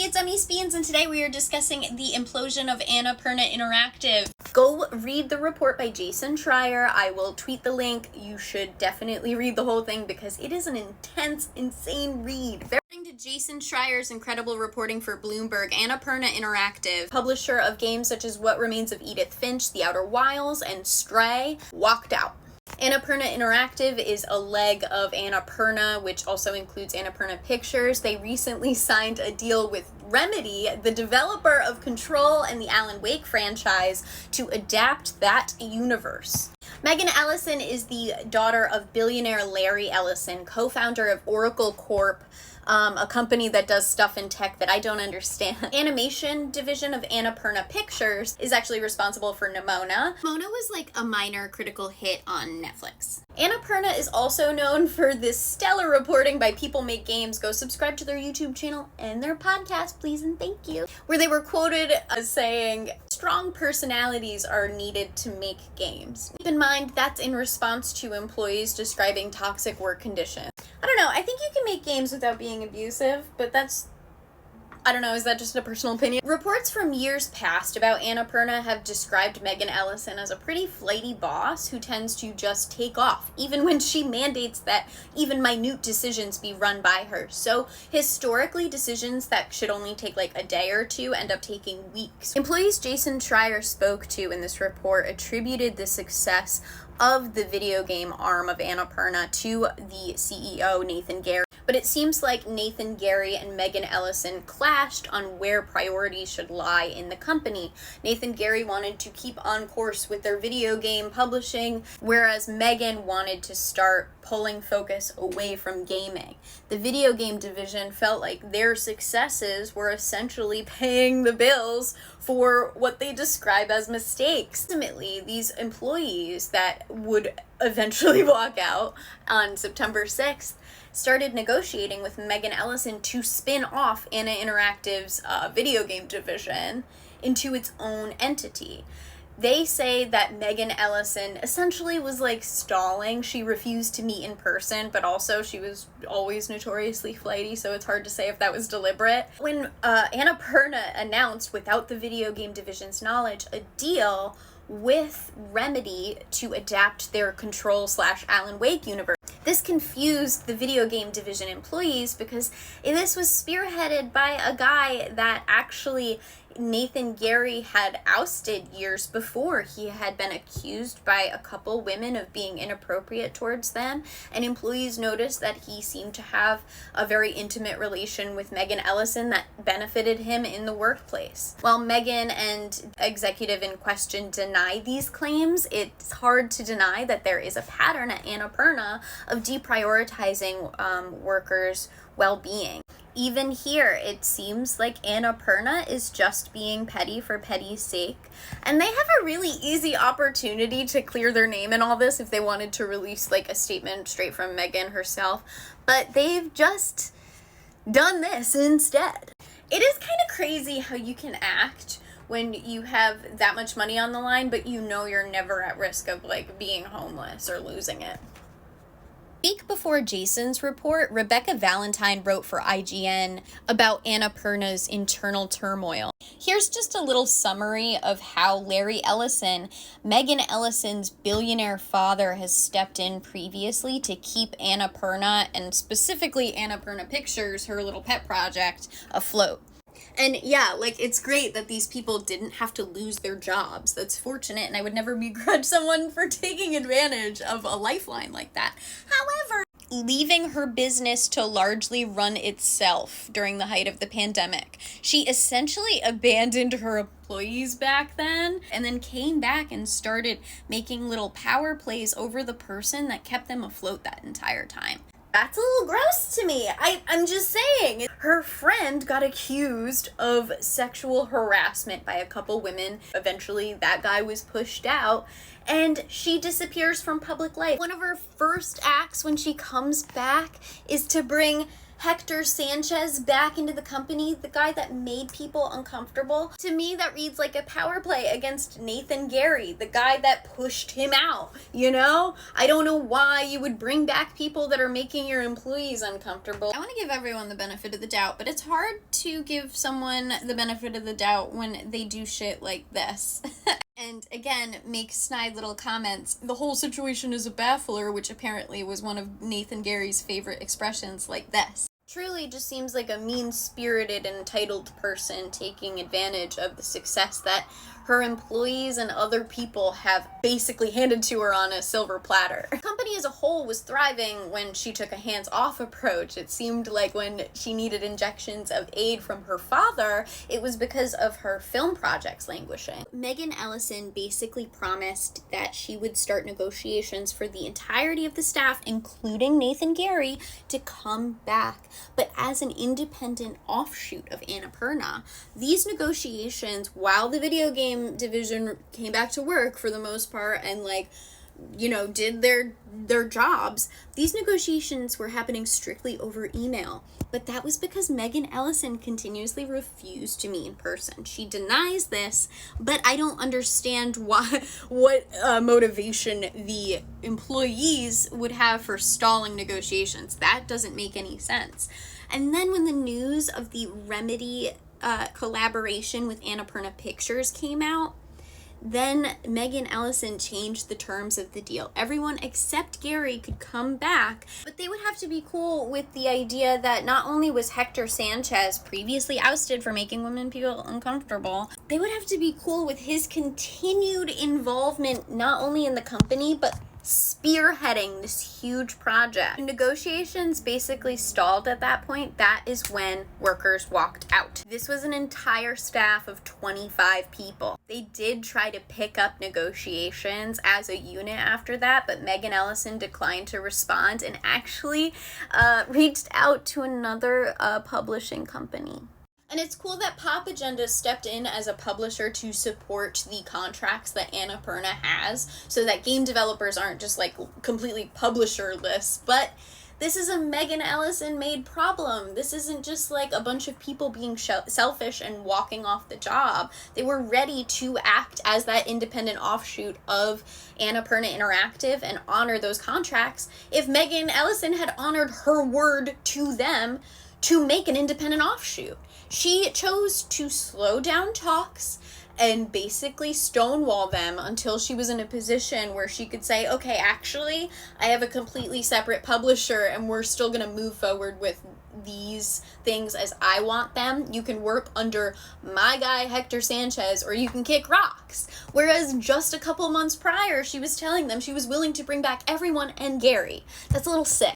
it's Emmy Speens, and today we are discussing the implosion of Annapurna Interactive. Go read the report by Jason Schreier. I will tweet the link. You should definitely read the whole thing because it is an intense, insane read. According to Jason Schreier's incredible reporting for Bloomberg, Annapurna Interactive, publisher of games such as What Remains of Edith Finch, The Outer Wilds, and Stray, walked out. Annapurna Interactive is a leg of Annapurna, which also includes Annapurna Pictures. They recently signed a deal with Remedy, the developer of Control and the Alan Wake franchise, to adapt that universe. Megan Ellison is the daughter of billionaire Larry Ellison, co-founder of Oracle Corp., a company that does stuff in tech that I don't understand. Animation division of Annapurna Pictures is actually responsible for Nimona. Nimona was like a minor critical hit on Netflix. Annapurna is also known for this stellar reporting by People Make Games. Go subscribe to their YouTube channel and their podcast, please and thank you, where they were quoted as saying, "Strong personalities are needed to make games." Keep in mind, that's in response to employees describing toxic work conditions. I don't know, I think you can make games without being abusive, but I don't know, is that just a personal opinion? Reports from years past about Annapurna have described Megan Ellison as a pretty flighty boss who tends to just take off, even when she mandates that even minute decisions be run by her. So historically, decisions that should only take like a day or two end up taking weeks. Employees Jason Schreier spoke to in this report attributed the success of the video game arm of Annapurna to the CEO, Nathan Gary. But it seems like Nathan Gary and Megan Ellison clashed on where priorities should lie in the company. Nathan Gary wanted to keep on course with their video game publishing, whereas Megan wanted to start pulling focus away from gaming. The video game division felt like their successes were essentially paying the bills for what they describe as mistakes. Ultimately, these employees that would eventually walk out on September 6th started negotiating with Megan Ellison to spin off Anna Interactive's video game division into its own entity. They say that Megan Ellison essentially was like stalling. She refused to meet in person, but also she was always notoriously flighty, so it's hard to say if that was deliberate. When Annapurna announced, without the video game division's knowledge, a deal with Remedy to adapt their Control/Alan Wake universe, this confused the video game division employees because this was spearheaded by a guy that actually Nathan Gary had ousted years before. He had been accused by a couple women of being inappropriate towards them, and employees noticed that he seemed to have a very intimate relation with Megan Ellison that benefited him in the workplace. While Megan and executive in question deny these claims, it's hard to deny that there is a pattern at Annapurna of deprioritizing workers' well-being. Even here, it seems like Annapurna is just being petty for petty's sake. And they have a really easy opportunity to clear their name in all this if they wanted to release like a statement straight from Megan herself. But they've just done this instead. It is kind of crazy how you can act when you have that much money on the line, but you know you're never at risk of like being homeless or losing it. A week before Jason's report, Rebecca Valentine wrote for IGN about Annapurna's internal turmoil. Here's just a little summary of how Larry Ellison, Megan Ellison's billionaire father, has stepped in previously to keep Annapurna, and specifically Annapurna Pictures, her little pet project, afloat. And yeah, like, it's great that these people didn't have to lose their jobs. That's fortunate, and I would never begrudge someone for taking advantage of a lifeline like that. However, leaving her business to largely run itself during the height of the pandemic, she essentially abandoned her employees back then, and then came back and started making little power plays over the person that kept them afloat that entire time. That's a little gross to me. I'm just saying. Her friend got accused of sexual harassment by a couple women. Eventually, that guy was pushed out, and she disappears from public life. One of her first acts when she comes back is to bring Hector Sanchez back into the company, the guy that made people uncomfortable. To me, that reads like a power play against Nathan Gary, the guy that pushed him out, you know? I don't know why you would bring back people that are making your employees uncomfortable. I want to give everyone the benefit of the doubt, but it's hard to give someone the benefit of the doubt when they do shit like this. And again, make snide little comments. The whole situation is a baffler, which apparently was one of Nathan Gary's favorite expressions, like this. Truly just seems like a mean-spirited, entitled person taking advantage of the success that her employees and other people have basically handed to her on a silver platter. The company as a whole was thriving when she took a hands-off approach. It seemed like when she needed injections of aid from her father, it was because of her film projects languishing. Megan Ellison basically promised that she would start negotiations for the entirety of the staff, including Nathan Gary, to come back. But as an independent offshoot of Annapurna, these negotiations, while the video game division came back to work for the most part and did their jobs, these negotiations were happening strictly over email. But that was because Megan Ellison continuously refused to meet in person. She denies this, but I don't understand what motivation the employees would have for stalling negotiations. That doesn't make any sense. And then when the news of the Remedy collaboration with Annapurna Pictures came out, then Megan Ellison changed the terms of the deal. Everyone except Gary could come back, but they would have to be cool with the idea that not only was Hector Sanchez previously ousted for making women feel uncomfortable, they would have to be cool with his continued involvement not only in the company, but spearheading this huge project. Negotiations basically stalled at that point. That is when workers walked out. This was an entire staff of 25 people. They did try to pick up negotiations as a unit after that, but Megan Ellison declined to respond and actually reached out to another publishing company. And it's cool that Pop Agenda stepped in as a publisher to support the contracts that Annapurna has, so that game developers aren't just completely publisherless. But this is a Megan Ellison made problem. This isn't just a bunch of people being selfish and walking off the job. They were ready to act as that independent offshoot of Annapurna Interactive and honor those contracts if Megan Ellison had honored her word to them to make an independent offshoot. She chose to slow down talks and basically stonewall them until she was in a position where she could say, okay, actually, I have a completely separate publisher and we're still going to move forward with these things as I want them. You can work under my guy, Hector Sanchez, or you can kick rocks. Whereas just a couple months prior, she was telling them she was willing to bring back everyone and Gary. That's a little sick.